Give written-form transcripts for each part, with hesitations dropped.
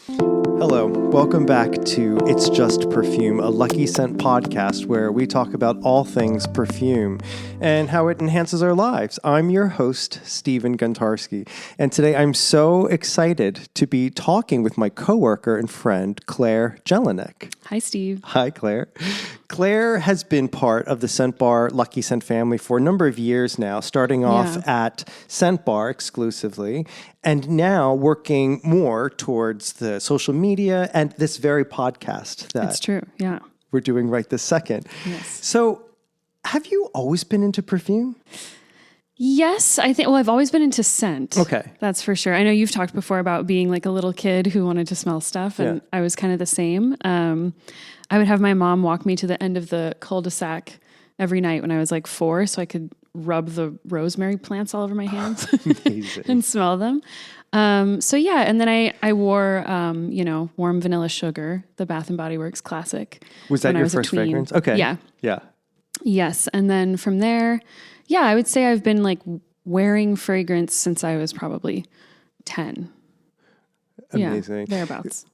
Hello, welcome back to It's Just Perfume, a Luckyscent podcast where we talk about all things perfume and how it enhances our lives. I'm your host, Stephen Guntarski, and today I'm so excited to be talking with my coworker and friend, Claire Jelinek. Hi, Steve. Hi, Claire. Claire has been part of the Scent Bar Luckyscent family for a number of years now, starting off at Scent Bar exclusively, and now working more towards the social media and this very podcast That's true, yeah. we're doing right this second. Yes. So, have you always been into perfume? Yes, I've always been into scent. Okay. That's for sure. I know you've talked before about being like a little kid who wanted to smell stuff, and I was kind of the same. I would have my mom walk me to the end of the cul-de-sac every night when I was like 4 so I could rub the rosemary plants all over my hands and smell them. And then I wore, Warm Vanilla Sugar, the Bath & Body Works classic. Was that your first fragrance? Okay. Yeah. Yeah. Yes. And then from there, I would say I've been like wearing fragrance since I was probably 10. Amazing. Yeah, thereabouts.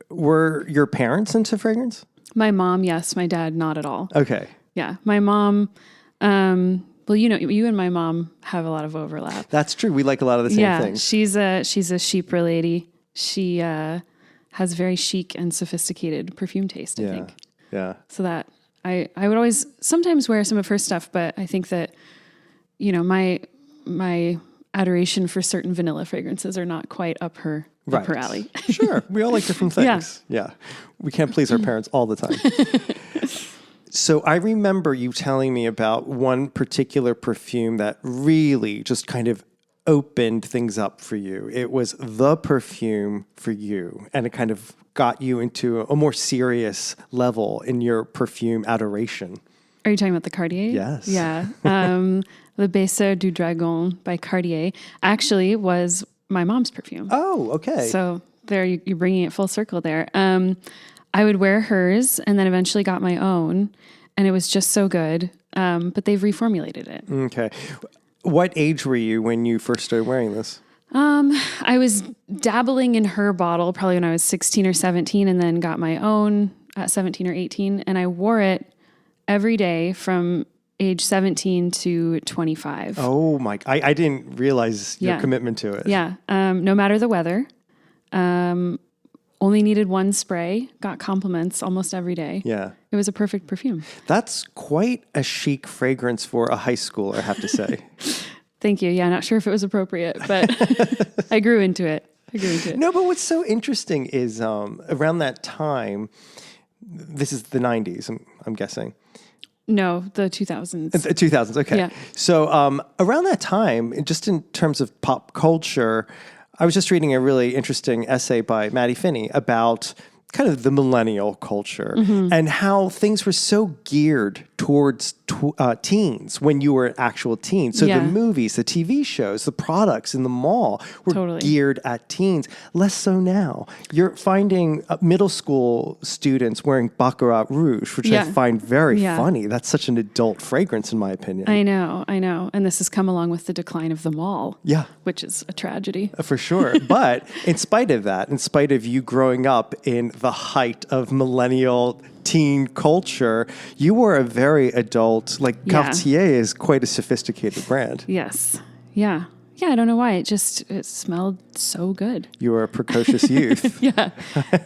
Were your parents into fragrance? My mom, yes. My dad, not at all. Okay. Yeah. My mom, you and my mom have a lot of overlap. That's true. We like a lot of the same things. She's a chypre lady. She has very chic and sophisticated perfume taste, I think. Yeah. So that I would always sometimes wear some of her stuff, but I think that, my adoration for certain vanilla fragrances are not quite up her alley. Sure. We all like different things. Yeah. We can't please our parents all the time. So I remember you telling me about one particular perfume that really just kind of opened things up for you. It was the perfume for you, and it kind of got you into a more serious level in your perfume adoration. Are you talking about the Cartier? Yes. Yeah. The Baiser du Dragon by Cartier actually was my mom's perfume. Oh, okay. So there, you're bringing it full circle there. I would wear hers and then eventually got my own, and it was just so good. But they've reformulated it. Okay. What age were you when you first started wearing this? I was dabbling in her bottle probably when I was 16 or 17, and then got my own at 17 or 18. And I wore it every day from age 17 to 25. Oh my, I didn't realize your commitment to it. Yeah. No matter the weather. Only needed one spray, got compliments almost every day. Yeah. It was a perfect perfume. That's quite a chic fragrance for a high schooler, I have to say. Thank you. Yeah, not sure if it was appropriate, but I grew into it. No, but what's so interesting is around that time, this is the 90s, I'm guessing. No, the 2000s. The 2000s, okay. Yeah. So around that time, just in terms of pop culture, I was just reading a really interesting essay by Maddie Finney about kind of the millennial culture and how things were so geared towards teens when you were an actual teen. So the movies, the TV shows, the products in the mall were geared at teens. Less so now. You're finding middle school students wearing Baccarat Rouge, which I find very funny. That's such an adult fragrance, in my opinion. I know. And this has come along with the decline of the mall. Yeah. Which is a tragedy. For sure. But in spite of that, in spite of you growing up in the height of millennial teen culture, you were a very adult, Cartier is quite a sophisticated brand. Yes. Yeah. Yeah, I don't know why. It smelled so good. You were a precocious youth. Yeah.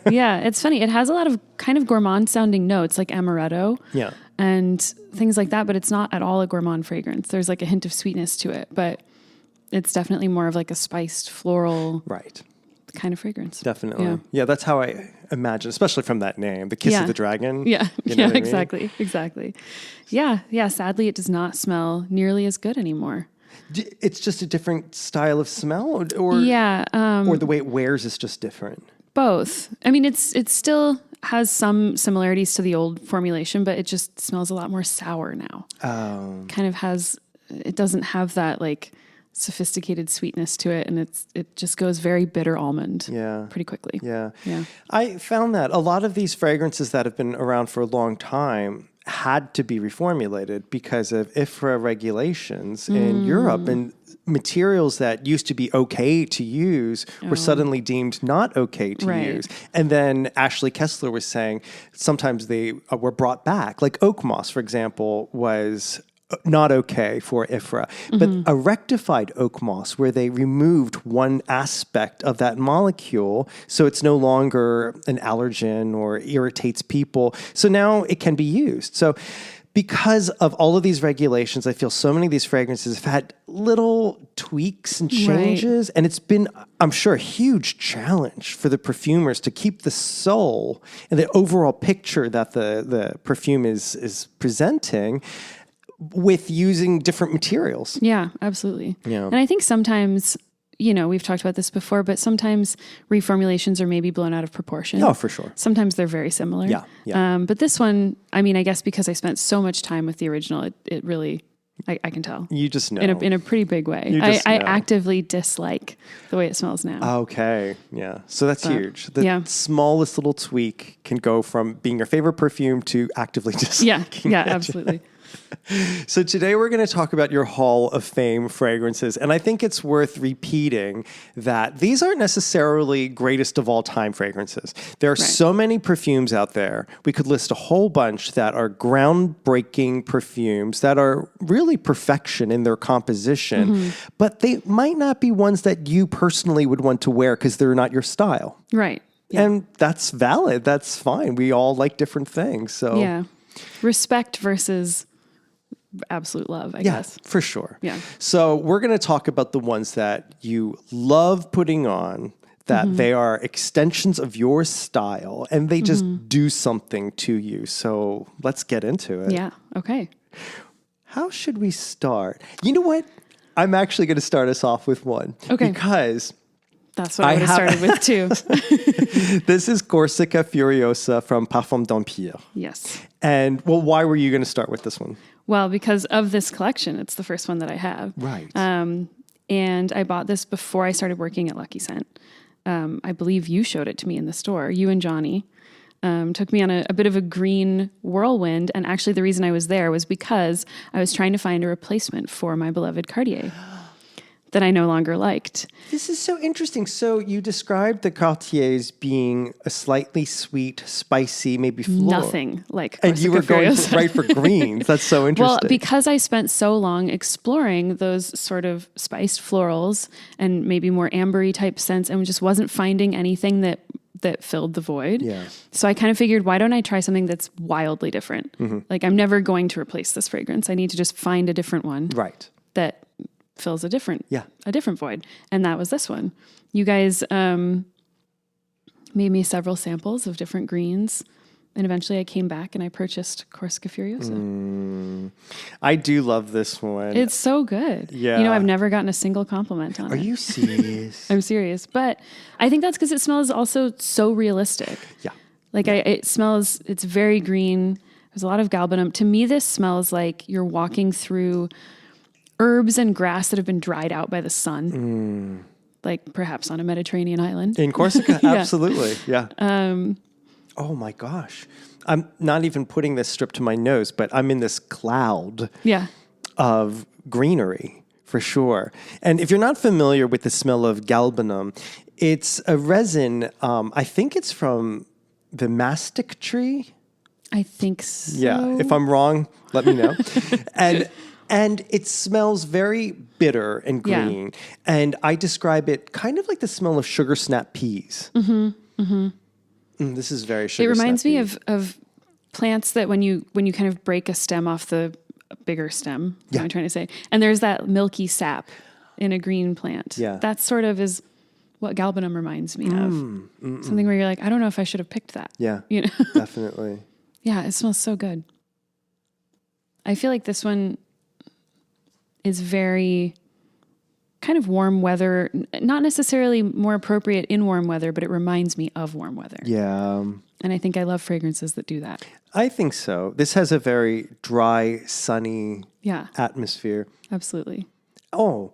It's funny. It has a lot of kind of gourmand sounding notes like amaretto. Yeah. And things like that, but it's not at all a gourmand fragrance. There's like a hint of sweetness to it, but it's definitely more of like a spiced floral kind of fragrance. Definitely. Yeah, that's how I imagine, especially from that name, the Kiss of the Dragon. Yeah. You know Exactly. Yeah. Sadly, it does not smell nearly as good anymore. It's just a different style of smell, or the way it wears is just different. Both. I mean, it still has some similarities to the old formulation, but it just smells a lot more sour now. It doesn't have that like sophisticated sweetness to it, and it just goes very bitter almond pretty quickly. Yeah. I found that a lot of these fragrances that have been around for a long time had to be reformulated because of IFRA regulations in Europe, and materials that used to be okay to use were suddenly deemed not okay to use. And then Ashley Kessler was saying sometimes they were brought back. Like oak moss, for example, was not okay for IFRA, but a rectified oak moss where they removed one aspect of that molecule so it's no longer an allergen or irritates people. So now it can be used. So because of all of these regulations, I feel so many of these fragrances have had little tweaks and changes. And it's been, I'm sure, a huge challenge for the perfumers to keep the soul and the overall picture that the perfume is presenting with using different materials. Yeah, absolutely. Yeah. And I think sometimes, we've talked about this before, but sometimes reformulations are maybe blown out of proportion. Oh, for sure. Sometimes they're very similar. Yeah. But this one, I mean, I guess because I spent so much time with the original, it really, I can tell. You just know. In a pretty big way. I actively dislike the way it smells now. Okay. Yeah. So that's huge. The smallest little tweak can go from being your favorite perfume to actively disliking Yeah, it. absolutely. So today we're going to talk about your Hall of Fame fragrances. And I think it's worth repeating that these aren't necessarily greatest of all time fragrances. There are so many perfumes out there. We could list a whole bunch that are groundbreaking perfumes that are really perfection in their composition, but they might not be ones that you personally would want to wear because they're not your style. Right. Yeah. And that's valid. That's fine. We all like different things. So yeah. Respect versus absolute love, I guess. For sure. Yeah. So we're going to talk about the ones that you love putting on, that they are extensions of your style and they just do something to you. So let's get into it. Yeah. Okay. How should we start? You know what? I'm actually going to start us off with one. Okay. Because that's what I would have started with too. This is Corsica Furiosa from Parfum d'Empire. Yes. And well, why were you going to start with this one? Well, because of this collection, it's the first one that I have. Right. And I bought this before I started working at Luckyscent. I believe you showed it to me in the store. You and Johnny took me on a bit of a green whirlwind. And actually the reason I was there was because I was trying to find a replacement for my beloved Cartier that I no longer liked. This is so interesting. So you described the Cartiers being a slightly sweet, spicy, maybe floral. Nothing like Corsica And you were going Furiosa. right for greens. That's so interesting. Well, because I spent so long exploring those sort of spiced florals and maybe more ambery type scents and just wasn't finding anything that filled the void. Yeah. So I kind of figured, why don't I try something that's wildly different? Like I'm never going to replace this fragrance. I need to just find a different one. Right. That fills a different void. And that was this one. You guys made me several samples of different greens. And eventually I came back and I purchased Corsica Furiosa. I do love this one. It's so good. Yeah. I've never gotten a single compliment on it. Are you serious? I'm serious. But I think that's because it smells also so realistic. Yeah. Like it's very green. There's a lot of galbanum. To me, this smells like you're walking through herbs and grass that have been dried out by the sun. Like perhaps on a Mediterranean island. In Corsica? Absolutely. Yeah. Oh my gosh. I'm not even putting this strip to my nose, but I'm in this cloud of greenery for sure. And if you're not familiar with the smell of galbanum, it's a resin. I think it's from the mastic tree. I think so. Yeah. If I'm wrong, let me know. And it smells very bitter and green. Yeah. And I describe it kind of like the smell of sugar snap peas. This is very sugar. It reminds me of plants that when you kind of break a stem off the bigger stem, what I'm trying to say, and there's that milky sap in a green plant. Yeah. That sort of is what galbanum reminds me of. Something where you're like, I don't know if I should have picked that. Yeah. Definitely. Yeah, it smells so good. I feel like this one is very kind of warm weather, not necessarily more appropriate in warm weather, but it reminds me of warm weather. Yeah. And I think I love fragrances that do that. I think so. This has a very dry, sunny atmosphere. Absolutely. Oh,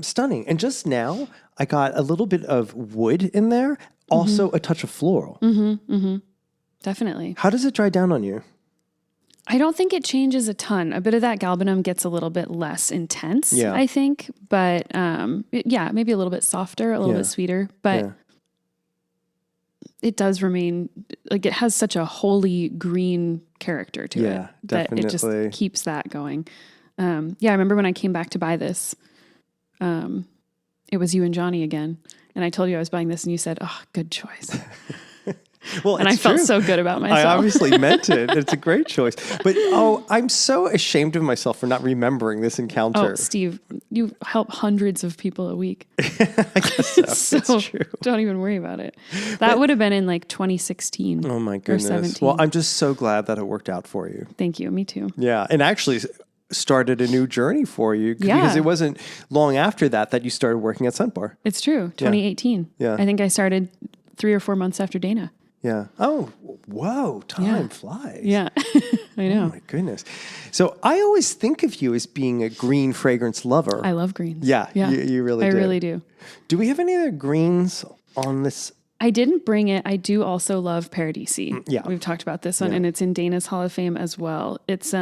stunning. And just now, I got a little bit of wood in there, also a touch of floral. Definitely. How does it dry down on you? I don't think it changes a ton. A bit of that galbanum gets a little bit less intense, I think. But maybe a little bit softer, a little bit sweeter. But it does remain, like it has such a holy green character to it that it just keeps that going. I remember when I came back to buy this, it was you and Johnny again. And I told you I was buying this and you said, oh, good choice. Well, and I felt so good about myself. I obviously meant it. It's a great choice. But, I'm so ashamed of myself for not remembering this encounter. Oh, Steve, you help hundreds of people a week. I guess so. It's true. Don't even worry about it. That would have been in like 2016. Oh, my goodness. Or 17. Well, I'm just so glad that it worked out for you. Thank you. Me too. Yeah. And actually started a new journey for you because it wasn't long after that you started working at Scent Bar. It's true. 2018. Yeah. I think I started 3 or 4 months after Dana. Yeah. Oh, whoa. Time flies. Yeah. I know. Oh, my goodness. So I always think of you as being a green fragrance lover. I love greens. Yeah. You really do. I really do. Do we have any other greens on this? I didn't bring it. I do also love Paradisi. Yeah. We've talked about this one and it's in Dana's Hall of Fame as well. It's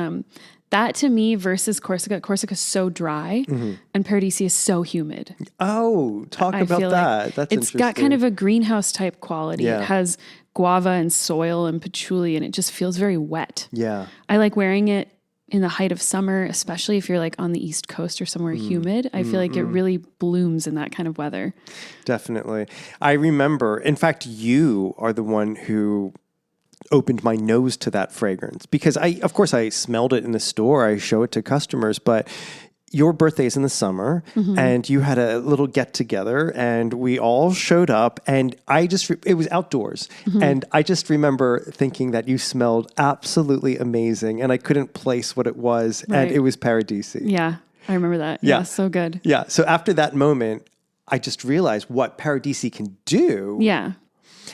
that to me versus Corsica. Corsica is so dry and Paradisi is so humid. Oh, talk about that. Like That's it's interesting. got kind of a greenhouse type quality. Yeah. It has guava and soil and patchouli and it just feels very wet. Yeah. I like wearing it in the height of summer, especially if you're like on the East Coast or somewhere humid. I feel like it really blooms in that kind of weather. Definitely. I remember, in fact, you are the one who opened my nose to that fragrance because of course I smelled it in the store. I show it to customers, but your birthday's in the summer and you had a little get together and we all showed up and it was outdoors. And I just remember thinking that you smelled absolutely amazing and I couldn't place what it was. Right. And it was Paradisi. Yeah. I remember that. Yeah. So good. Yeah. So after that moment, I just realized what Paradisi can do. Yeah.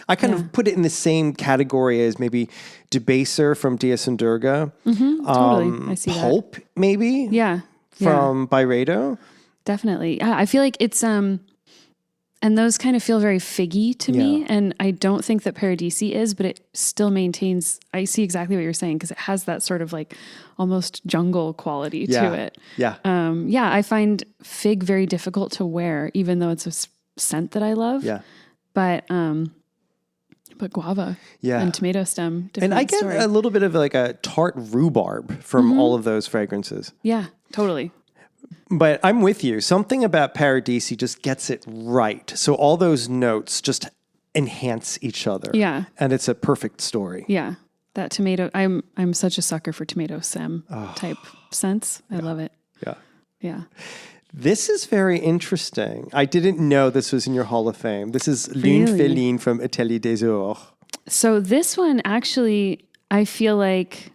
I kind of put it in the same category as maybe Baiser from Dias and Durga. Totally. I see Pulp, maybe? Yeah. From Byredo. Definitely. Yeah, I feel like it's, and those kind of feel very figgy to me. And I don't think that Paradisi is, but it still maintains, I see exactly what you're saying because it has that sort of like almost jungle quality to it. Yeah. I find fig very difficult to wear, even though it's a scent that I love. Yeah. But guava and tomato stem. And I get a little bit of like a tart rhubarb from all of those fragrances. Yeah, totally. But I'm with you. Something about Paradisi just gets it right. So all those notes just enhance each other. Yeah. And it's a perfect story. Yeah. That tomato, I'm such a sucker for tomato stem type scents. I love it. Yeah. Yeah. This is very interesting. I didn't know this was in your Hall of Fame. This is Lune Féline from Atelier des Ors. So this one actually, I feel like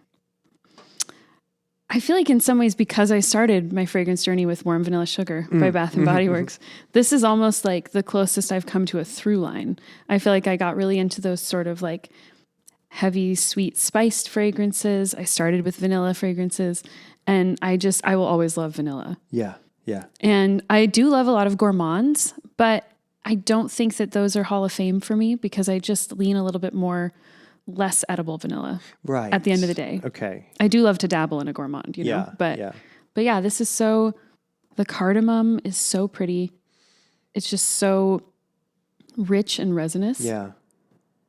in some ways because I started my fragrance journey with Warm Vanilla Sugar by Bath & Body Works, this is almost like the closest I've come to a through line. I feel like I got really into those sort of like heavy, sweet, spiced fragrances. I started with vanilla fragrances and I will always love vanilla. Yeah. Yeah. And I do love a lot of gourmands, but I don't think that those are Hall of Fame for me because I just lean a little bit more less edible vanilla. Right. At the end of the day. Okay. I do love to dabble in a gourmand, you know. But yeah, this is the cardamom is so pretty. It's just so rich and resinous. Yeah.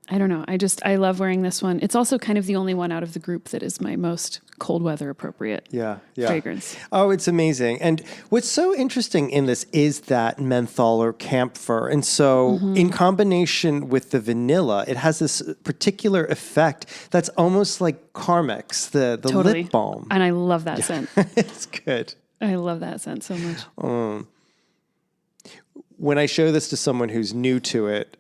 I don't know. I love wearing this one. It's also kind of the only one out of the group that is my most cold weather appropriate fragrance. Oh, it's amazing. And what's so interesting in this is that menthol or camphor. And so in combination with the vanilla, it has this particular effect that's almost like Carmex, the lip balm. And I love that scent. It's good. I love that scent so much. When I show this to someone who's new to it,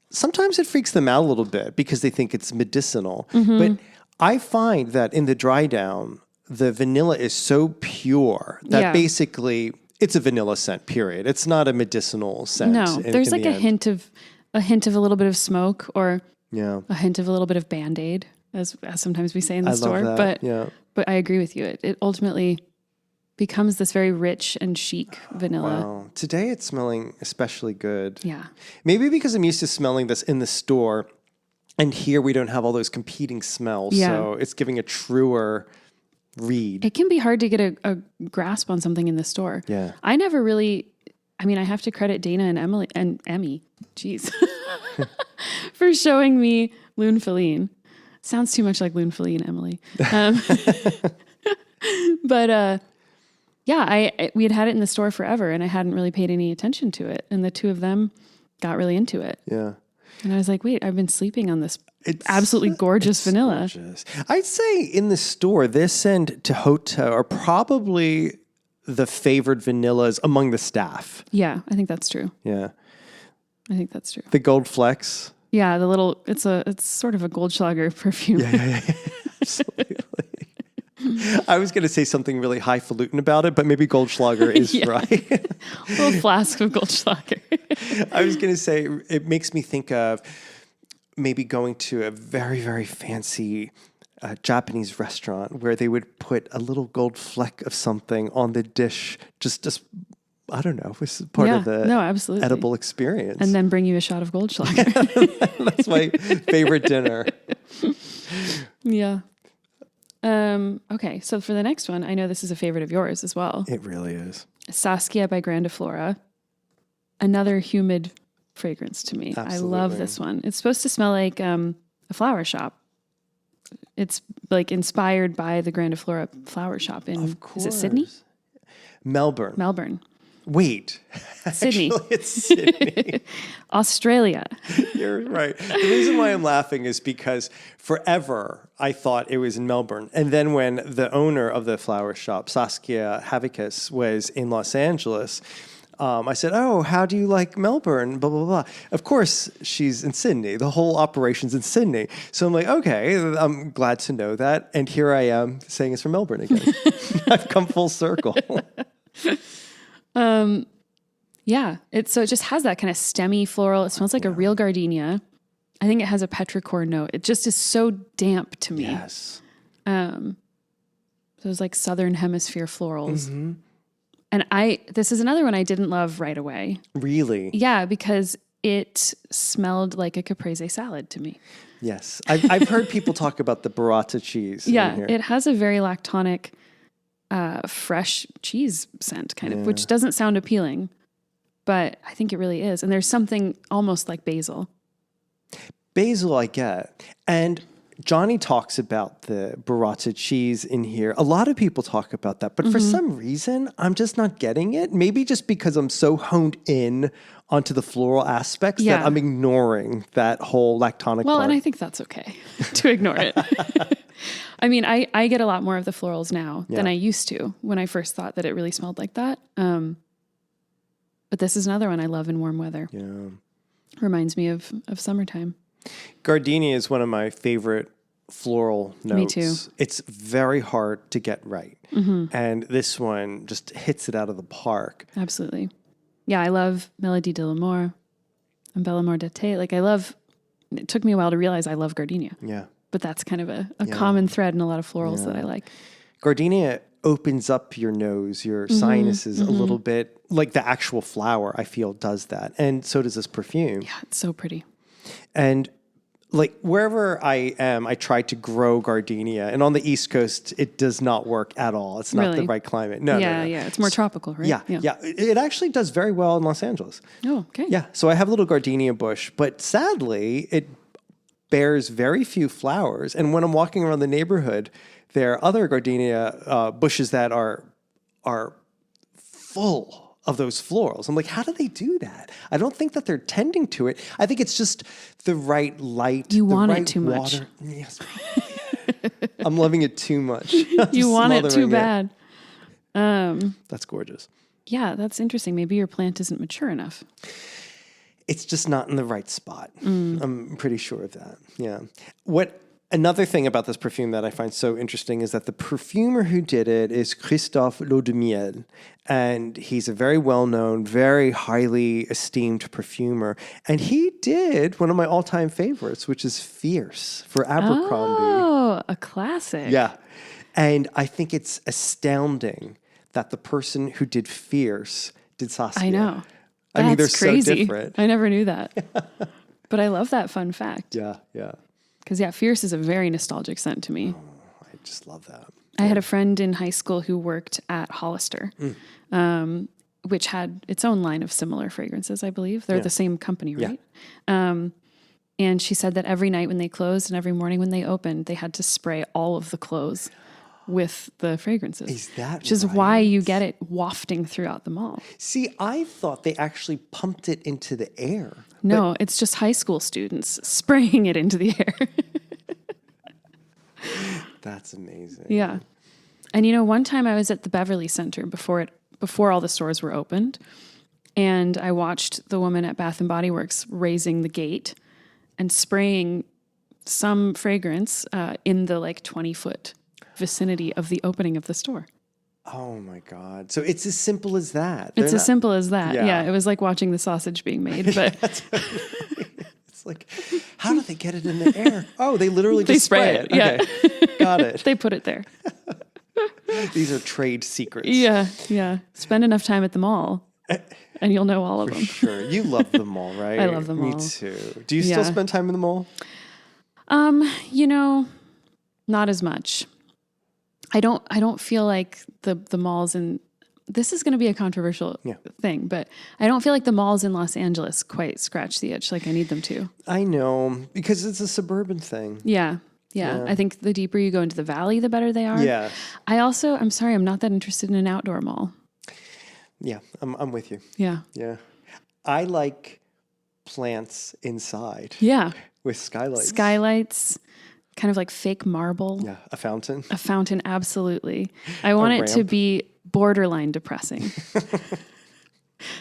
sometimes it freaks them out a little bit because they think it's medicinal. But I find that in the dry down, the vanilla is so pure that basically it's a vanilla scent, period. It's not a medicinal scent. No, there's like a hint of a little bit of smoke or a hint of a little bit of Band-Aid, as sometimes we say in the store. Love that. But I agree with you. It ultimately becomes this very rich and chic vanilla. Wow. Today it's smelling especially good. Yeah. Maybe because I'm used to smelling this in the store. And here we don't have all those competing smells. Yeah. So it's giving a truer read. It can be hard to get a grasp on something in the store. Yeah. I never really, I mean, I have to credit Dana and Emmy, geez, for showing me Lune Feline. Sounds too much like Lune Feline, Emily. But we had it in the store forever and I hadn't really paid any attention to it. And the two of them got really into it. Yeah. And I was like, wait, I've been sleeping on this absolutely gorgeous vanilla. Gorgeous. I'd say in the store, this and Tehoto are probably the favored vanillas among the staff. Yeah, I think that's true. Yeah. I think that's true. The Gold Flecks. Yeah, it's sort of a Goldschlager perfume. Yeah. Absolutely. I was going to say something really highfalutin about it, but maybe Goldschlager is right. A little flask of Goldschlager. I was going to say, it makes me think of maybe going to a very, very fancy Japanese restaurant where they would put a little gold fleck of something on the dish, just I don't know, was part of the absolutely. edible experience. And then bring you a shot of Goldschlager. That's my favorite dinner. Yeah. Okay, so for the next one, I know this is a favorite of yours as well. It really is. Saskia by Grandiflora. Another humid fragrance to me. Absolutely. I love this one. It's supposed to smell like a flower shop. It's like inspired by the Grandiflora flower shop in, is it Sydney? Melbourne. Wait. Sydney. Actually, it's Sydney. Australia. You're right. The reason why I'm laughing is because forever I thought it was in Melbourne. And then when the owner of the flower shop, Saskia Havicus, was in Los Angeles, I said, oh, how do you like Melbourne? Blah, blah, blah. Of course, she's in Sydney. The whole operation's in Sydney. So I'm like, okay, I'm glad to know that. And here I am saying it's from Melbourne again. I've come full circle. Yeah. It just has that kind of stemmy floral. It smells like a real gardenia. I think it has a petrichor note. It just is so damp to me. Yes. Those like Southern Hemisphere florals. Mm-hmm. And this is another one I didn't love right away. Really? Yeah, because it smelled like a caprese salad to me. Yes. I've heard people talk about the burrata cheese. Yeah, in here. it has a very lactonic, fresh cheese scent kind of, which doesn't sound appealing, but I think it really is. And there's something almost like basil. Basil I get. And Johnny talks about the burrata cheese in here. A lot of people talk about that, but for some reason, I'm just not getting it. Maybe just because I'm so honed in onto the floral aspects that I'm ignoring that whole lactonic part. And I think that's okay to ignore it. I mean, I get a lot more of the florals now than I used to when I first thought that it really smelled like that. But this is another one I love in warm weather. Yeah. Reminds me of summertime. Gardenia is one of my favorite floral notes. Me too. It's very hard to get right. And this one just hits it out of the park. Absolutely. Yeah, I love Melody de l'Amour and Belle Amour d'été. Like it took me a while to realize I love gardenia. Yeah. But that's kind of a common thread in a lot of florals that I like. Gardenia opens up your nose, your sinuses a little bit. Like the actual flower, I feel, does that. And so does this perfume. Yeah, it's so pretty. And like wherever I am, I try to grow gardenia. And on the East Coast, it does not work at all. It's not the right climate. No. It's more tropical, right? Yeah. It actually does very well in Los Angeles. Oh, okay. Yeah. So I have a little gardenia bush, but sadly, it bears very few flowers. And when I'm walking around the neighborhood, there are other gardenia bushes that are full of those florals. I'm like, how do they do that? I don't think that they're tending to it. I think it's just the right light. You want right it too much. Yes. I'm loving it too much. You want it too bad. That's gorgeous. Yeah, that's interesting. Maybe your plant isn't mature enough. It's just not in the right spot. I'm pretty sure of that. Yeah. Another thing about this perfume that I find so interesting is that the perfumer who did it is Christophe Laudemiel. And he's a very well-known, very highly esteemed perfumer. And he did one of my all-time favorites, which is Fierce for Abercrombie. Oh, a classic. Yeah. And I think it's astounding that the person who did Fierce did Saskia. I know. I mean, they're That's crazy. so different. I never knew that. But I love that fun fact. Yeah. Because Fierce is a very nostalgic scent to me. I just love that. I had a friend in high school who worked at Hollister, which had its own line of similar fragrances, I believe. They're the same company, right? Yeah. And she said that every night when they closed and every morning when they opened, they had to spray all of the clothes with the fragrances. Is that Which is why you get it wafting throughout the mall. See, I thought they actually pumped it into the air. No, it's just high school students spraying it into the air. That's amazing. Yeah. And one time I was at the Beverly Center before all the stores were opened, and I watched the woman at Bath and Body Works raising the gate and spraying some fragrance in the 20-foot vicinity of the opening of the store. Oh my God. So it's as simple as that. It's as simple as that. Yeah. It was like watching the sausage being made, but it's like, how do they get it in the air? Oh, they literally just spray it. Yeah. Okay. Got it. They put it there. These are trade secrets. Yeah. Yeah. Spend enough time at the mall and you'll know all of them. Sure. You love the mall, right? I love the mall. Me too. Do you still spend time in the mall? Not as much. I don't feel like the malls in, this is going to be a controversial thing, but I don't feel like the malls in Los Angeles quite scratch the itch like I need them to. I know, because it's a suburban thing. Yeah. I think the deeper you go into the valley, the better they are. Yeah. I'm sorry, I'm not that interested in an outdoor mall. Yeah, I'm with you. Yeah. Yeah. I like plants inside. Yeah. With skylights. Skylights. Kind of like fake marble. Yeah, a fountain. A fountain, absolutely. I want it to be borderline depressing.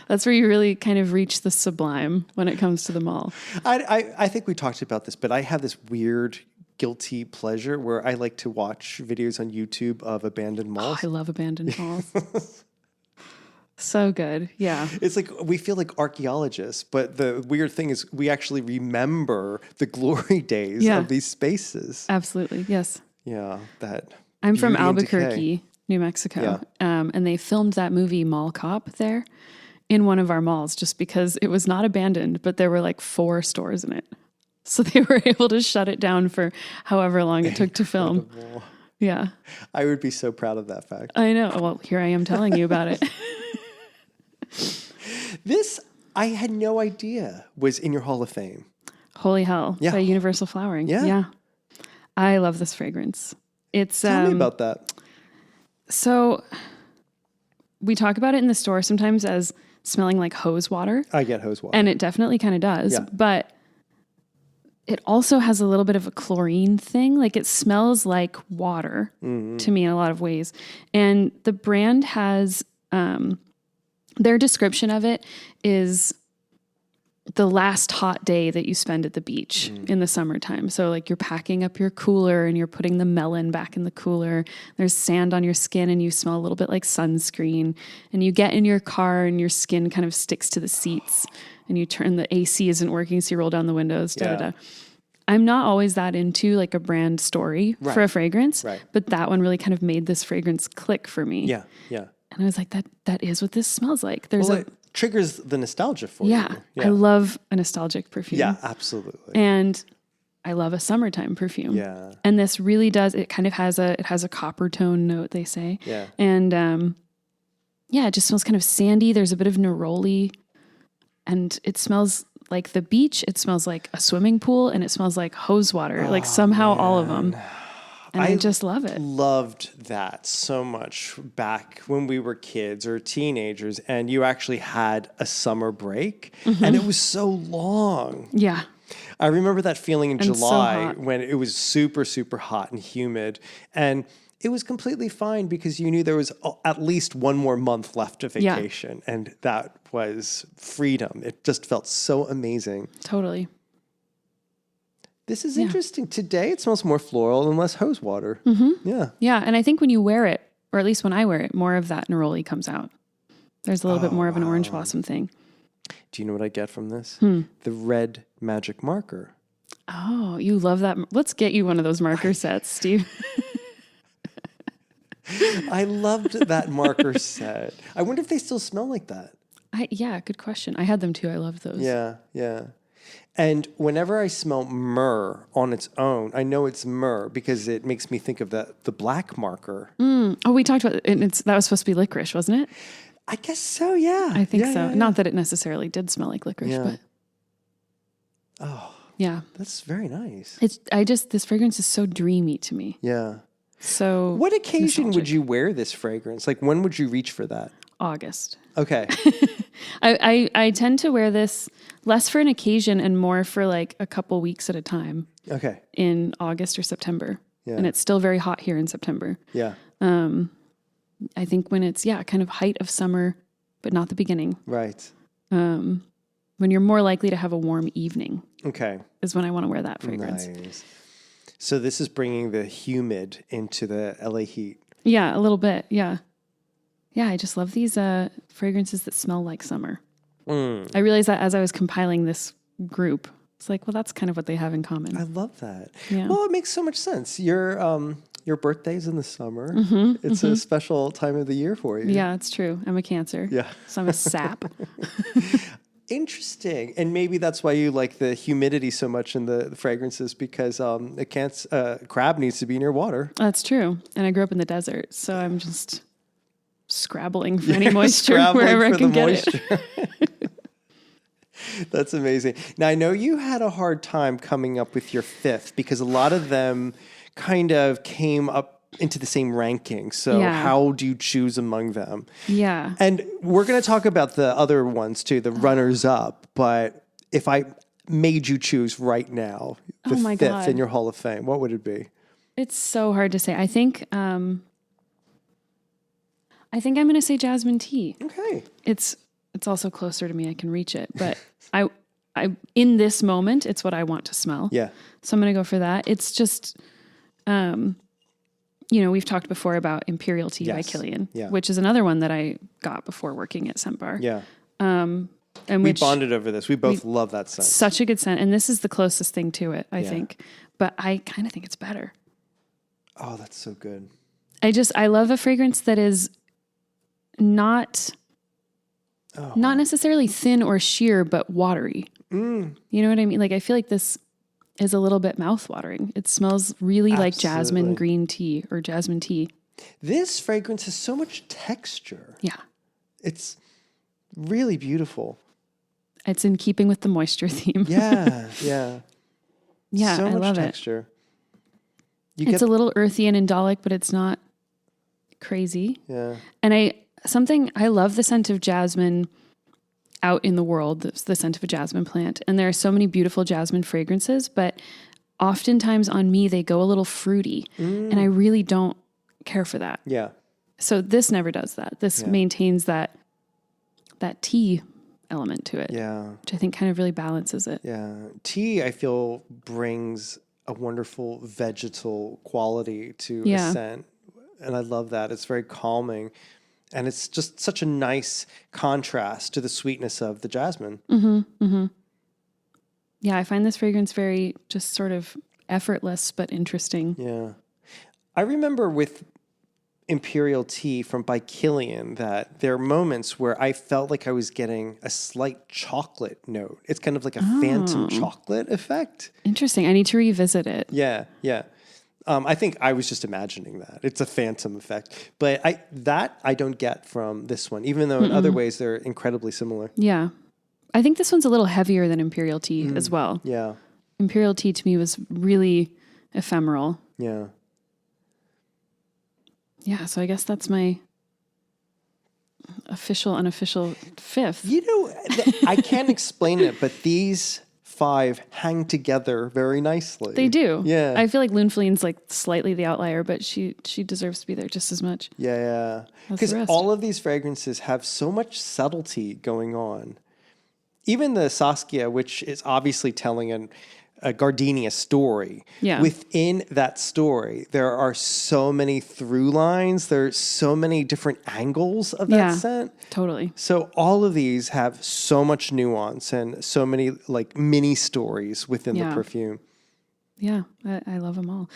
That's where you really kind of reach the sublime when it comes to the mall. I think we talked about this, but I have this weird guilty pleasure where I like to watch videos on YouTube of abandoned malls. Oh, I love abandoned malls. So good. Yeah. It's like we feel like archaeologists, but the weird thing is we actually remember the glory days of these spaces. Absolutely. Yes. Yeah. I'm from Albuquerque, New Mexico. Yeah. And they filmed that movie Mall Cop there in one of our malls just because it was not abandoned, but there were 4 stores in it. So they were able to shut it down for however long it took to film. Yeah. I would be so proud of that fact. I know. Well, here I am telling you about it. This, I had no idea, was in your Hall of Fame. Holy Hell by Universal Flowering. Yeah. I love this fragrance. Tell me about that. So we talk about it in the store sometimes as smelling like hose water. I get hose water. And it definitely kind of does. Yeah. But it also has a little bit of a chlorine thing. Like it smells like water to me in a lot of ways. And the brand has... their description of it is the last hot day that you spend at the beach in the summertime. So you're packing up your cooler and you're putting the melon back in the cooler. There's sand on your skin and you smell a little bit like sunscreen. And you get in your car and your skin kind of sticks to the seats and you turn, the AC isn't working, so you roll down the windows, I'm not always that into a brand story for a fragrance, but that one really kind of made this fragrance click for me. Yeah, yeah. And I was like, that is what this smells like. It triggers the nostalgia for you. Yeah. I love a nostalgic perfume. Yeah, absolutely. And I love a summertime perfume. Yeah. And this really does, it kind of has a copper tone note, they say. Yeah. And it just smells kind of sandy. There's a bit of neroli. And it smells like the beach. It smells like a swimming pool. And it smells like hose water. Somehow all of them. And I just love it. Loved that so much back when we were kids or teenagers and you actually had a summer break and it was so long. Yeah. I remember that feeling in July when it was super, super hot and humid. And it was completely fine because you knew there was at least one more month left of vacation. Yeah. And that was freedom. It just felt so amazing. Totally. This is interesting. Today it smells more floral and less hose water. Yeah. Yeah. And I think when you wear it, or at least when I wear it, more of that neroli comes out. There's a little bit more of an orange blossom thing. Do you know what I get from this? The red magic marker. Oh, you love that. Let's get you one of those marker sets, Steve. I loved that marker set. I wonder if they still smell like that. Yeah, good question. I had them too. I loved those. Yeah, yeah. And whenever I smell myrrh on its own, I know it's myrrh because it makes me think of the black marker. Oh, we talked about it. That was supposed to be licorice, wasn't it? I guess so, yeah. I think Yeah, so. yeah, Not that it necessarily did smell like licorice, but yeah. That's very nice. This fragrance is so dreamy to me. Yeah. So What occasion would nostalgic. you wear this fragrance? Like, when would you reach for that? August. Okay. I tend to wear this less for an occasion and more for like a couple weeks at a time Okay. in August or September. Yeah. And it's still very hot here in September. Yeah. I think when it's, kind of height of summer, but not the beginning. Right. When you're more likely to have a warm evening Okay. is when I want to wear that fragrance. Nice. So this is bringing the humid into the LA heat. Yeah, a little bit. Yeah. Yeah, I just love these fragrances that smell like summer. I realized that as I was compiling this group. It's like, well, that's kind of what they have in common. I love that. Yeah. Well, it makes so much sense. Your birthday's in the summer. It's a special time of the year for you. Yeah, it's true. I'm a Cancer. Yeah. So I'm a sap. Interesting. And maybe that's why you like the humidity so much in the fragrances, because crab needs to be near water. That's true. And I grew up in the desert, so I'm just scrabbling for any moisture Scrabbling wherever I for can the get moisture. it. That's amazing. Now, I know you had a hard time coming up with your fifth because a lot of them kind of came up into the same ranking. So Yeah. how do you choose among them? Yeah. And we're going to talk about the other ones too, the runners up. But if I made you choose right now, the Oh my fifth God. in your Hall of Fame, what would it be? It's so hard to say. I think I'm going to say jasmine tea. Okay. It's also closer to me. I can reach it, but I in this moment, it's what I want to smell. Yeah. So I'm going to go for that. It's just, we've talked before about Imperial Tea by Yes. Kilian, Yeah. which is another one that I got before working at Scent Bar. Yeah. And We which bonded over this. We both love that scent. such a good scent. And this is the closest thing to it, I Yeah. think. But I kind of think it's better. Oh, that's so good. I love a fragrance that is not necessarily thin or sheer, but watery. You know what I mean? Like, I feel like this is a little bit mouth-watering. It smells really like jasmine green tea or jasmine tea. This fragrance has so much texture. Yeah. It's really beautiful. It's in keeping with the moisture theme. Yeah, yeah. Yeah, so I much love texture. It's a little earthy and indolic, but it's not crazy. Yeah. And I love the scent of jasmine out in the world, the scent of a jasmine plant. And there are so many beautiful jasmine fragrances, but oftentimes on me, they go a little fruity. And I really don't care for that. Yeah. So this never does that. This maintains that tea element to it, Yeah. which I think kind of really balances it. Yeah. Tea, I feel, brings a wonderful vegetal quality to a scent. And I love that. It's very calming. And it's just such a nice contrast to the sweetness of the jasmine. Yeah, I find this fragrance very just sort of effortless but interesting. Yeah. I remember with Imperial Tea from By Kilian that there are moments where I felt like I was getting a slight chocolate note. It's kind of like a phantom chocolate effect. Interesting. I need to revisit it. Yeah, yeah. I think I was just imagining that. It's a phantom effect. But I don't get from this one, even though in other ways they're incredibly similar. Yeah. I think this one's a little heavier than Imperial Tea as well. Yeah, Imperial Tea to me was really ephemeral. yeah. Yeah, so I guess that's my official, unofficial fifth. You know, I can't explain it, but these 5 hang together very nicely. They do. Yeah. I feel like Loonflene's like slightly the outlier, but she deserves to be there just as much. Yeah, yeah. the Because rest. all of these fragrances have so much subtlety going on. Even the Saskia, which is obviously telling a gardenia story. Yeah. Within that story, there are so many through lines. There's so many different angles of that scent. Totally. So all of these have so much nuance and so many like mini stories within the perfume. Yeah, I love them all.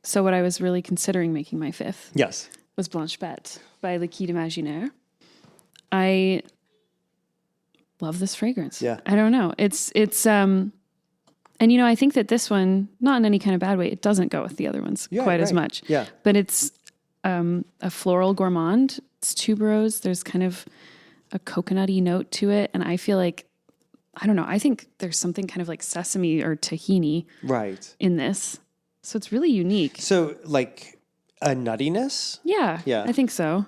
So what I was really considering making my fifth Yes. was Blanche Bête by Liquide Imaginaire. I love this fragrance. Yeah. I don't know. It's and I think that this one, not in any kind of bad way, it doesn't go with the other ones quite as much. Yeah. But it's a floral gourmand. It's tuberose. There's kind of a coconutty note to it. And I feel like, I don't know, I think there's something kind of like sesame or tahini in this. So it's really unique. So like a nuttiness? Yeah. I think so.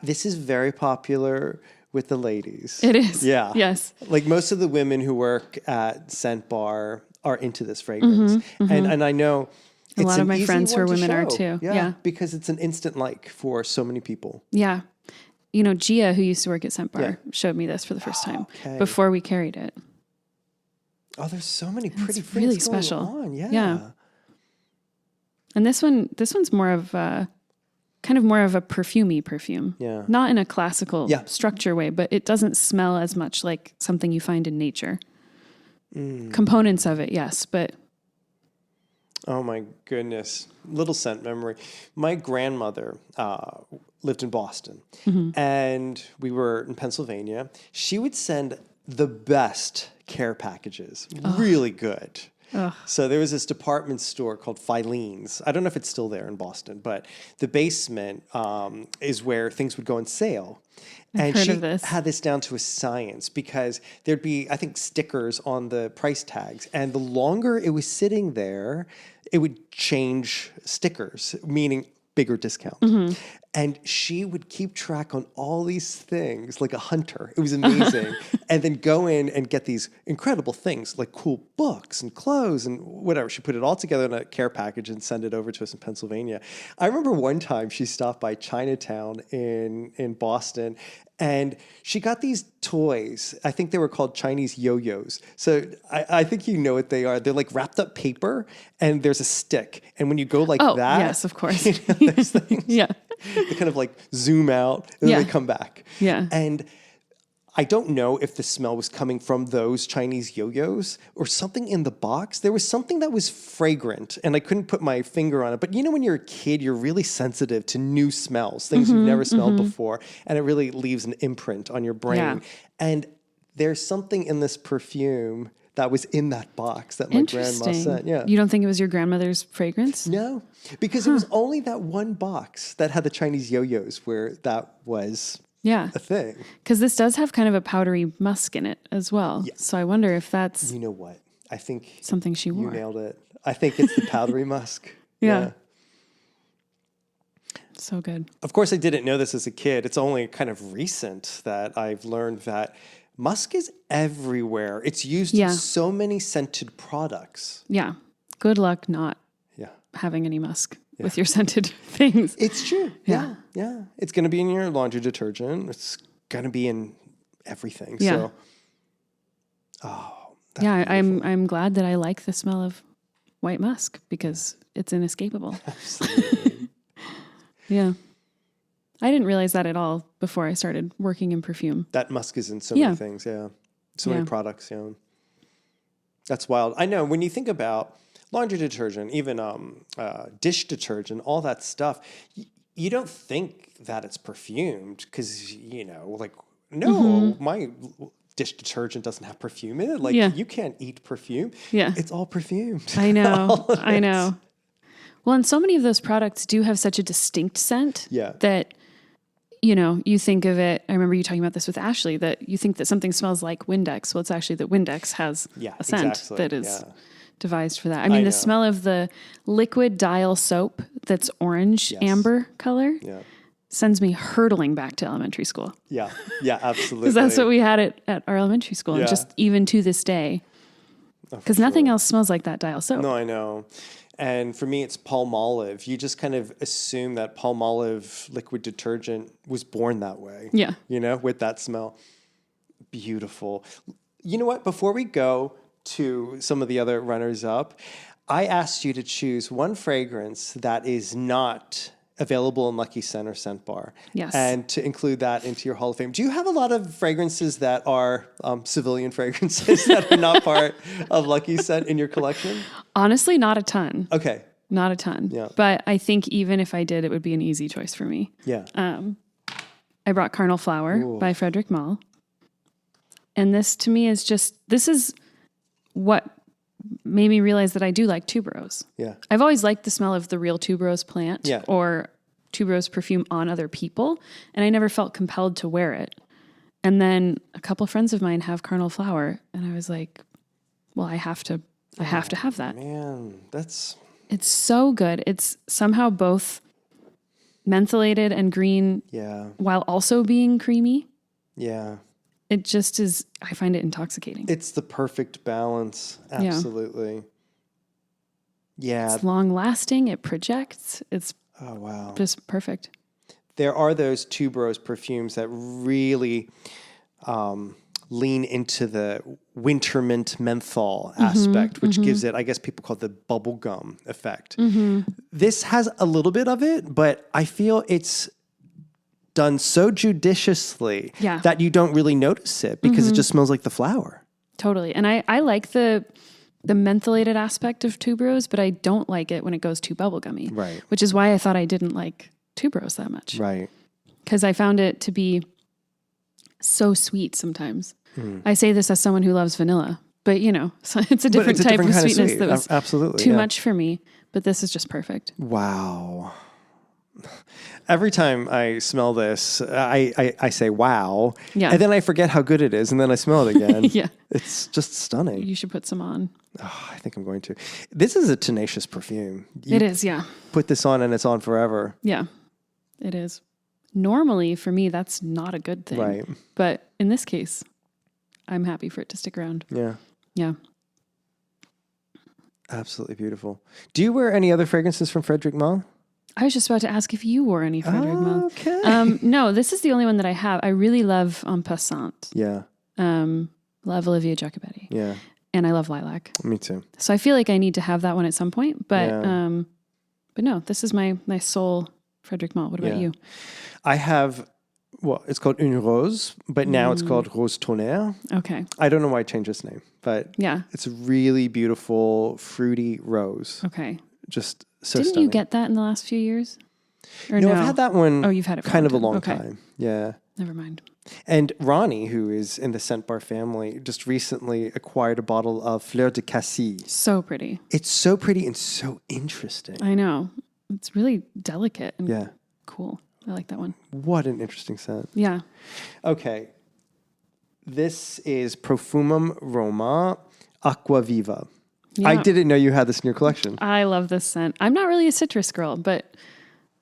This is very popular with the ladies. It is. Yeah. Yes. Like most of the women who work at Scent Bar are into this fragrance. And I know a lot of my friends who are women are too. Yeah. Because it's an instant like for so many people. Yeah. Gia, who used to work at Scent Bar, showed me this for the first time before we carried it. Oh, there's so many pretty things really going special. on. Yeah. And this one's more of kind of more of a perfumey perfume. Yeah. Not in a classical structure way, but it doesn't smell as much like something you find in nature. Components of it, yes, but oh my goodness. Little scent memory. My grandmother lived in Boston and we were in Pennsylvania. She would send the best care packages, really good. So there was this department store called Filene's. I don't know if it's still there in Boston, but the basement is where things would go on sale. And she had this down to a science because there'd be, I think, stickers on the price tags. And the longer it was sitting there, it would change stickers, meaning bigger discount. And she would keep track on all these things like a hunter. It was amazing. And then go in and get these incredible things like cool books and clothes and whatever. She put it all together in a care package and send it over to us in Pennsylvania. I remember one time she stopped by Chinatown in Boston and she got these toys. I think they were called Chinese yo-yos. So I think you know what they are. They're like wrapped up paper and there's a stick. And when you go like that. Yes, of course. Those things, yeah. They kind of like zoom out and then they come back. Yeah. And I don't know if the smell was coming from those Chinese yo-yos or something in the box. There was something that was fragrant and I couldn't put my finger on it. But when you're a kid, you're really sensitive to new smells, things you've never smelled before. And it really leaves an imprint on your brain. Yeah. And there's something in this perfume that was in that box that my grandma sent. Yeah. You don't think it was your grandmother's fragrance? No, because it was only that one box that had the Chinese yo-yos where that was a thing. Because this does have kind of a powdery musk in it as well. Yeah. So I wonder if that's... You know what? I think... something she wore. You nailed it. I think it's the powdery musk. Yeah. So good. Of course, I didn't know this as a kid. It's only kind of recent that I've learned that musk is everywhere. It's used in so many scented products. Yeah. Good luck not having any musk with your scented things. It's true. Yeah. It's going to be in your laundry detergent. It's going to be in everything. Yeah. So, I'm glad that I like the smell of white musk because it's inescapable. Absolutely. Yeah. I didn't realize that at all before I started working in perfume. That musk is in so many things, so many products, That's wild. I know when you think about laundry detergent, even dish detergent, all that stuff, you don't think that it's perfumed because, my dish detergent doesn't have perfume in it. Like you can't eat perfume. Yeah. It's all perfumed. I know. I know. Well, and so many of those products do have such a distinct scent that, you think of it. I remember you talking about this with Ashley, that you think that something smells like Windex. Well, it's actually that Windex has a scent that is devised for that. I mean, the smell of the liquid dial soap that's orange amber color sends me hurtling back to elementary school. Yeah, absolutely. Because that's what we had at our elementary school, and just even to this day. Because nothing else smells like that dial soap. No, I know. And for me, it's Palmolive. You just kind of assume that Palmolive liquid detergent was born that way. Yeah. With that smell. Beautiful. You know what? Before we go to some of the other runners up, I asked you to choose one fragrance that is not available in Luckyscent or Scent Bar. Yes. And to include that into your Hall of Fame. Do you have a lot of fragrances that are civilian fragrances that are not part of Luckyscent in your collection? Honestly, not a ton. Okay. Not a ton. Yeah. But I think even if I did, it would be an easy choice for me. Yeah. I brought Carnal Flower by Frederic Malle. And this to me this is what made me realize that I do like tuberose. Yeah. I've always liked the smell of the real tuberose plant Yeah. or tuberose perfume on other people. And I never felt compelled to wear it. And then a couple friends of mine have Carnal Flower. And I was like, well, I have to have that. Man, it's so good. It's somehow both mentholated and green while also being creamy. Yeah. It just is, I find it intoxicating. It's the perfect balance. Absolutely. Yeah. It's long lasting. It projects. It's just perfect. There are those tuberose perfumes that really lean into the winter mint menthol aspect, which gives it, I guess people call it the bubble gum effect. This has a little bit of it, but I feel it's done so judiciously that you don't really notice it because it just smells like the flower. Totally. And I like the mentholated aspect of tuberose, but I don't like it when it goes too bubblegummy. Right. Which is why I thought I didn't like tuberose that much. Right. Because I found it to be so sweet sometimes. I say this as someone who loves vanilla, but so it's a different type of sweetness that was absolutely too much for me. But this is just perfect. Wow. Every time I smell this, I say, wow. Yeah. And then I forget how good it is. And then I smell it again. Yeah. It's just stunning. You should put some on. Oh, I think I'm going to. This is a tenacious perfume. It is, yeah. Put this on and it's on forever. Yeah, it is. Normally, for me, that's not a good thing. Right. But in this case, I'm happy for it to stick around. Yeah. Yeah. Absolutely beautiful. Do you wear any other fragrances from Frederic Malle? I was just about to ask if you wore any Frederic Malle. Okay. No, this is the only one that I have. I really love En Passant. Yeah. Love Olivia Giacobetti. Yeah. And I love Lilac. Me too. So I feel like I need to have that one at some point. But no, this is my sole Frederic Malle. What about you? I have, it's called Une Rose, but now it's called Rose Tonnerre. Okay. I don't know why I changed its name, but it's a really beautiful, fruity rose. Okay. Just so Didn't stunning. you get that in the last few years? Or no, I've had that one. Oh, you've had it for kind of a long Okay. time. Yeah. Never mind. And Ronnie, who is in the Scent Bar family, just recently acquired a bottle of Fleur de Cassis. So pretty. It's so pretty and so interesting. I know. It's really delicate and Yeah. cool. I like that one. What an interesting scent. Yeah. Okay. This is Profumum Roma Aqua Viva. Yeah. I didn't know you had this in your collection. I love this scent. I'm not really a citrus girl, but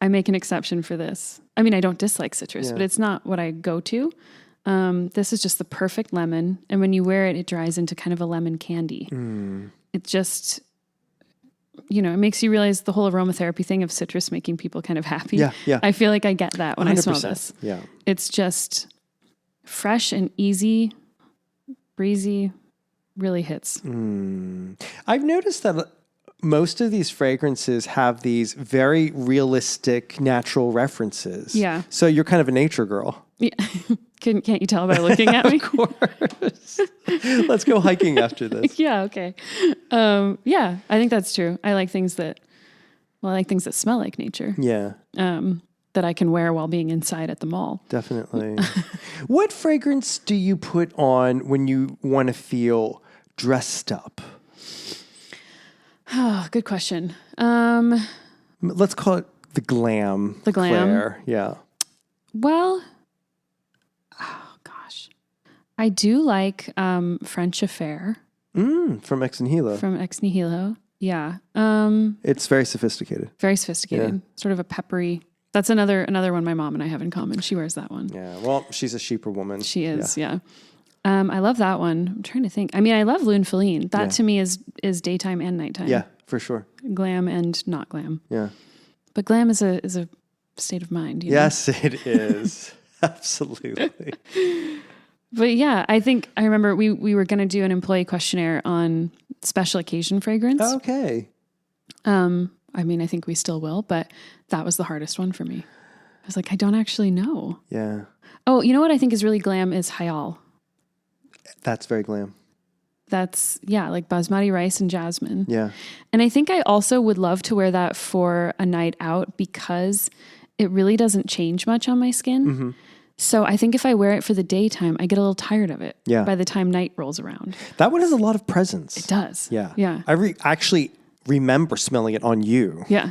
I make an exception for this. I mean, I don't dislike citrus, but it's not what I go to. This is just the perfect lemon. And when you wear it, it dries into kind of a lemon candy. It just, it makes you realize the whole aromatherapy thing of citrus making people kind of happy. Yeah, yeah. I feel like I get that when 100%. I smell this. Yeah. It's just fresh and easy, breezy, really hits. I've noticed that most of these fragrances have these very realistic, natural references. Yeah. So you're kind of a nature girl. Yeah. Can't you tell by looking at me? Of course. Let's go hiking after this. Yeah. Okay. Yeah, I think that's true. I like things that smell like nature. Yeah. That I can wear while being inside at the mall. Definitely. What fragrance do you put on when you want to feel dressed up? Oh, good question. Let's call it the glam. The glam? Claire. Yeah. Well, oh gosh. I do like French Affair. From Ex Nihilo. From Ex Nihilo. Yeah. It's very sophisticated. Very sophisticated. Yeah. Sort of a peppery. That's another one my mom and I have in common. She wears that one. Yeah. Well, she's a sheeper woman. She is, yeah. I love that one. I'm trying to think. I mean, I love Lune Feline. That to me is daytime and nighttime. Yeah, for sure. Glam and not glam. Yeah. But glam is a state of mind. Yes, it is. Absolutely. But yeah, I remember we were going to do an employee questionnaire on special occasion fragrance. Okay. I mean, I think we still will, but that was the hardest one for me. I was like, I don't actually know. Yeah. Oh, you know what I think is really glam is Hayal. That's very glam. That's, like basmati rice and jasmine. Yeah. And I think I also would love to wear that for a night out because it really doesn't change much on my skin. So I think if I wear it for the daytime, I get a little tired of it by the time night rolls around. That one has a lot of presence. It does. Yeah. Yeah. I actually remember smelling it on you. Yeah.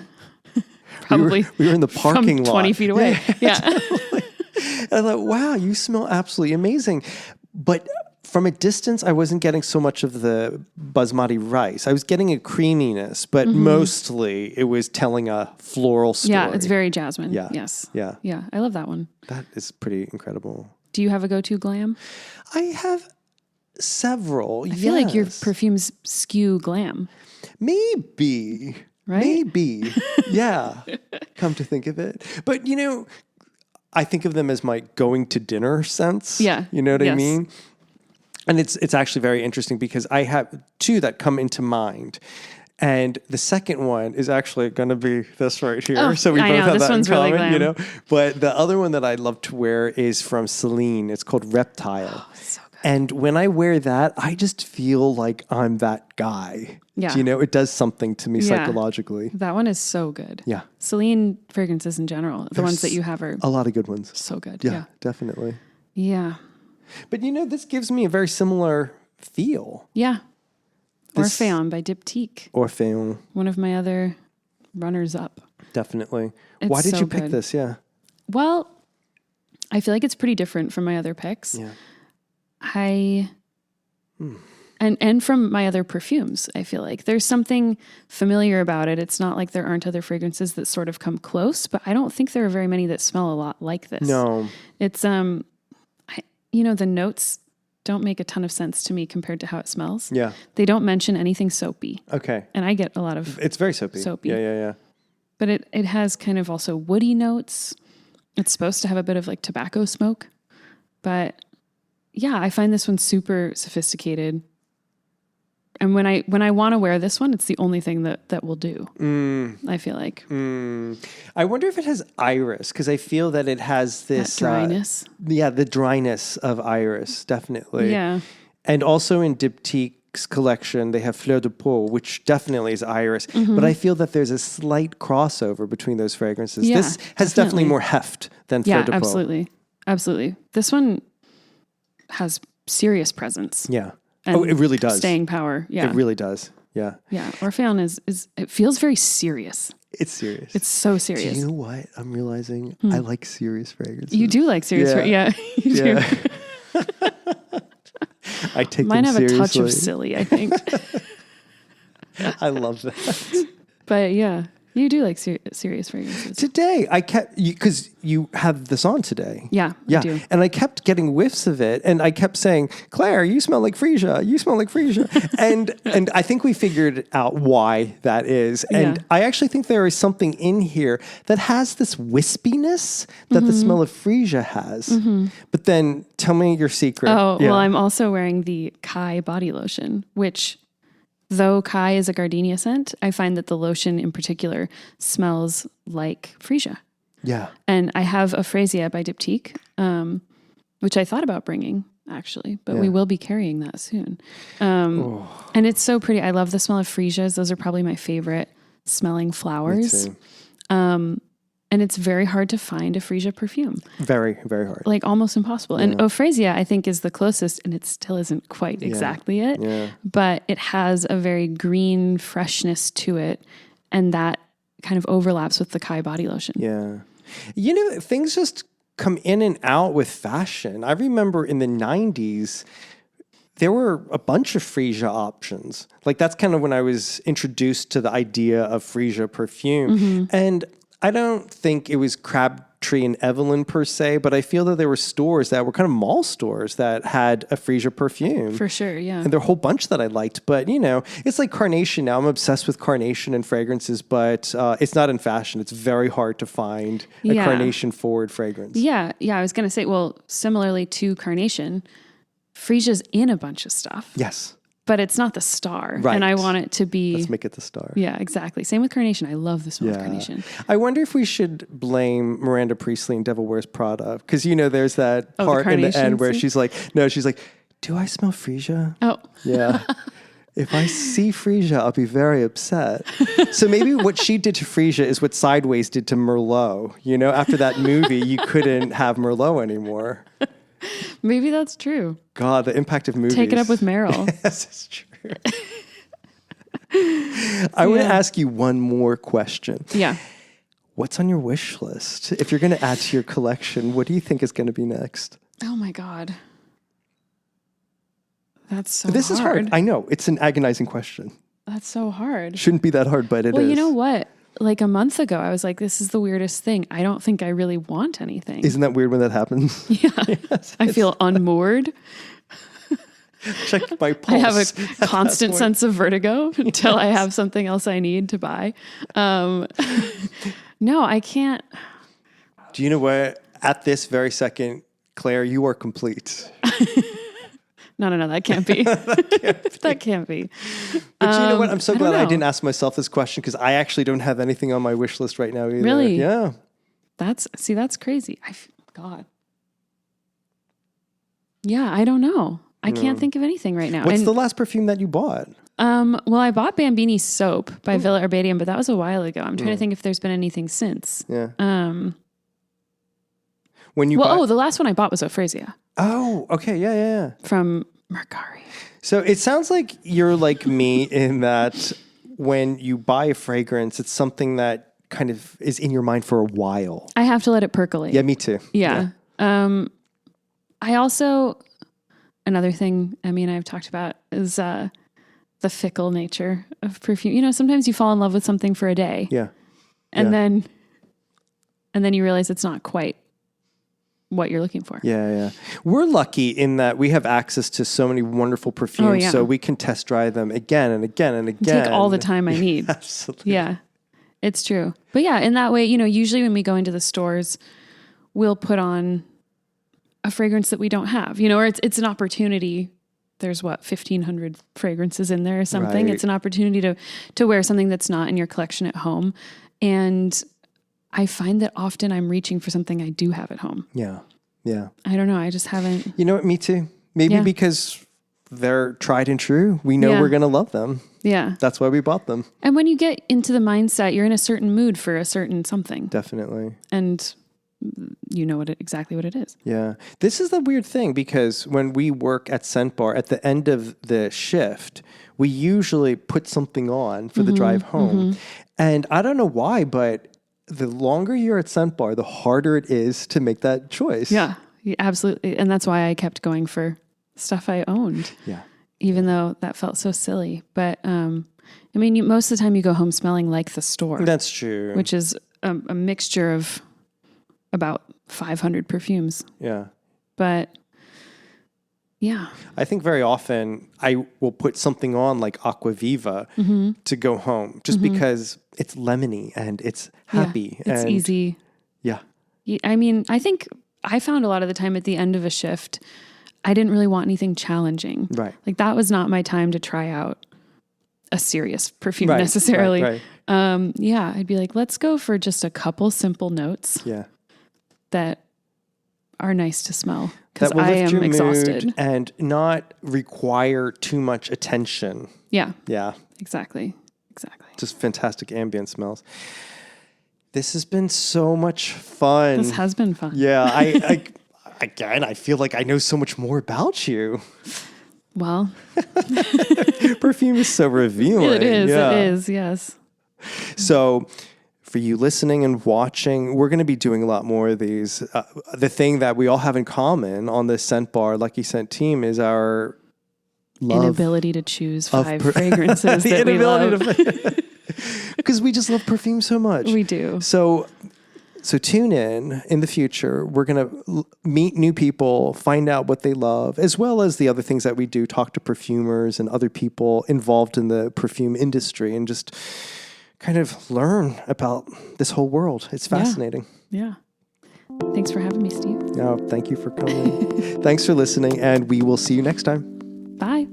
Probably. We were in the parking from lot. 20 feet away. Yeah. And I thought, wow, you smell absolutely amazing. But from a distance, I wasn't getting so much of the basmati rice. I was getting a creaminess, but mostly it was telling a floral story. Yeah, it's very jasmine. Yeah. Yes. Yeah. Yeah, I love that one. That is pretty incredible. Do you have a go-to glam? I have several. I feel like your perfumes skew glam. Maybe. Right? Maybe. Yeah. Come to think of it. But, I think of them as my going to dinner scents. Yeah. You know what I Yes. mean? And it's actually very interesting because I have two that come into mind. And the second one is actually going to be this right here. Oh, so we I both know. have This that in one's really common, glam. But the other one that I love to wear is from Celine. It's called Reptile. Oh, so good. And when I wear that, I just feel like I'm that guy. Yeah. It does something to me Yeah. psychologically. That one is so good. Yeah. Celine fragrances in general, the ones that you have are A lot of good ones. so good. Yeah, definitely. Yeah. But this gives me a very similar feel. Yeah. This- Orpheon by Diptyque. Orpheon, One of my other runners up. definitely. It's Why did so you pick good. this? Yeah. Well, I feel like it's pretty different from my other picks. Yeah. And from my other perfumes, I feel like there's something familiar about it. It's not like there aren't other fragrances that sort of come close, but I don't think there are very many that smell a lot like this. No. It's the notes don't make a ton of sense to me compared to how it smells. Yeah. They don't mention anything soapy. Okay. And I get a lot of It's very soapy. Soapy. Yeah. but it has kind of also woody notes. It's supposed to have a bit of like tobacco smoke. But yeah, I find this one super sophisticated. And when I want to wear this one, it's the only thing that will do. I feel like. I wonder if it has iris, because I feel that it has this That dryness. The dryness of iris, definitely. Yeah. And also in Diptyque's collection, they have Fleur de Peau, which definitely is iris. But I feel that there's a slight crossover between those fragrances. Yeah, this has definitely more heft than Fleur Yeah, de Peau. absolutely. This one has serious presence. Yeah. And it really does. Staying power. Yeah. It really does. Yeah. Yeah. Orpheon is it feels very serious. It's serious. It's so Do serious. you know what? I'm realizing I like serious fragrances. You do like serious. Yeah. You do. I take Mine them have seriously. a touch of silly, I think. I love that. But yeah, you do like serious fragrances. Today, I kept, because you have this on today. Yeah, I do. And I kept getting whiffs of it. And I kept saying, Claire, you smell like freesia. You smell like freesia. and I think we figured out why that is. And Yeah. I actually think there is something in here that has this wispiness that the smell of freesia has. But then tell me your secret. Oh, well, I'm also wearing the Kai body lotion, which, though Kai is a gardenia scent, I find that the lotion in particular smells like freesia. Yeah. And I have a Phrasia by Diptyque, which I thought about bringing, actually, but we will be carrying that soon. And it's so pretty. I love the smell of freesias. Those are probably my favorite smelling flowers. Me too. And it's very hard to find a freesia perfume. Very, very hard. Like almost impossible. And Euphrasia, I think, is the closest, and it still isn't quite exactly it. Yeah. But it has a very green freshness to it, and that kind of overlaps with the Kai body lotion. Yeah. Things just come in and out with fashion. I remember in the 90s, there were a bunch of freesia options. Like that's kind of when I was introduced to the idea of freesia perfume. And I don't think it was Crabtree and Evelyn per se, but I feel that there were stores that were kind of mall stores that had a freesia perfume. For sure, yeah. And there are a whole bunch that I liked, but it's like carnation now. I'm obsessed with carnation and fragrances, but it's not in fashion. It's very hard to find a carnation forward fragrance. Yeah, I was going to say, well, similarly to carnation, freesia's in a bunch of stuff. Yes. But it's not the star. Right. And I want it to be... Let's make it the star. Yeah, exactly. Same with carnation. I love the smell of carnation. I wonder if we should blame Miranda Priestley in Devil Wears Prada. Because, there's that part in the end where scene? she's like, do I smell freesia? Oh. Yeah. If I see Frisia, I'll be very upset. So maybe what she did to Frisia is what Sideways did to Merlot. You know, after that movie, you couldn't have Merlot anymore. Maybe that's true. God, the impact of movies. Take it up with Meryl. Yes, it's true. I want to ask you one more question. Yeah. What's on your wish list? If you're going to add to your collection, what do you think is going to be next? Oh my God. That's so This is hard. I know. It's an agonizing question. That's so hard. Shouldn't be that hard, but it is. Well, you know what? Like a month ago, I was like, this is the weirdest thing. I don't think I really want anything. Isn't that weird when that happens? Yeah. Yes, I feel unmoored. Check my pulse. I have a constant sense of vertigo until I have something else I need to buy. No, I can't. Do you know what? At this very second, Claire, you are complete. No, that can't be. That can't be. But you know what? I'm so glad I know. didn't ask myself this question because I actually don't have anything on my wish list right now either. Really? Yeah. That's crazy. God. Yeah, I don't know. I can't think of anything right now. What's the last perfume that you bought? Well, I bought Bambini soap by Villa Urbanium, but that was a while ago. I'm trying to think if there's been anything since. Yeah. The last one I bought was Euphrasia. Oh, okay. Yeah. From Mercari. So it sounds like you're like me in that when you buy a fragrance, it's something that kind of is in your mind for a while. I have to let it percolate. Yeah, me too. Yeah. I also, another thing, I've talked about is the fickle nature of perfume. You know, sometimes you fall in love with something for a day. Yeah. And then you realize it's not quite what you're looking for. Yeah. We're lucky in that we have access to so many wonderful perfumes, so we can test drive them again and again and again. Take all the time I need. Absolutely. Yeah, it's true. But yeah, in that way, you know, usually when we go into the stores, we'll put on a fragrance that we don't have, you know, or it's an opportunity. There's 1,500 fragrances in there or something. Right. It's an opportunity to wear something that's not in your collection at home. And I find that often I'm reaching for something I do have at home. Yeah. I don't know. I just haven't. You know what? Me too. Maybe because they're tried and true. We know we're going to love them. Yeah. That's why we bought them. And when you get into the mindset, you're in a certain mood for a certain something. Definitely. And you know exactly what it is. Yeah. This is the weird thing because when we work at Scent Bar, at the end of the shift, we usually put something on for the drive home. And I don't know why, but the longer you're at Scent Bar, the harder it is to make that choice. Yeah, absolutely. And that's why I kept going for stuff I owned. Yeah. Even though that felt so silly. But, most of the time you go home smelling like the store. That's true. Which is a mixture of about 500 perfumes. Yeah. But yeah. I think very often I will put something on like Aquaviva to go home just because it's lemony and it's happy. Yeah, it's easy. Yeah. I think I found a lot of the time at the end of a shift, I didn't really want anything challenging. Right. Like that was not my time to try out a serious perfume necessarily. Right. I'd be like, let's go for just a couple simple notes. Yeah. That are nice to smell because I am exhausted and not require too much attention. Yeah. Yeah. Exactly. Just fantastic ambient smells. This has been so much fun. This has been fun. Yeah. I feel like I know so much more about you. Well, perfume is so revealing. It is. Yes. So for you listening and watching, we're going to be doing a lot more of these. The thing that we all have in common on this Scent Bar Luckyscent team is our inability to choose 5 fragrances that we love. Because we just love perfume so much. We do. So tune in the future. We're going to meet new people, find out what they love, as well as the other things that we do, talk to perfumers and other people involved in the perfume industry and just kind of learn about this whole world. It's fascinating. Yeah. Thanks for having me, Steve. No, thank you for coming. Thanks for listening, and we will see you next time. Bye.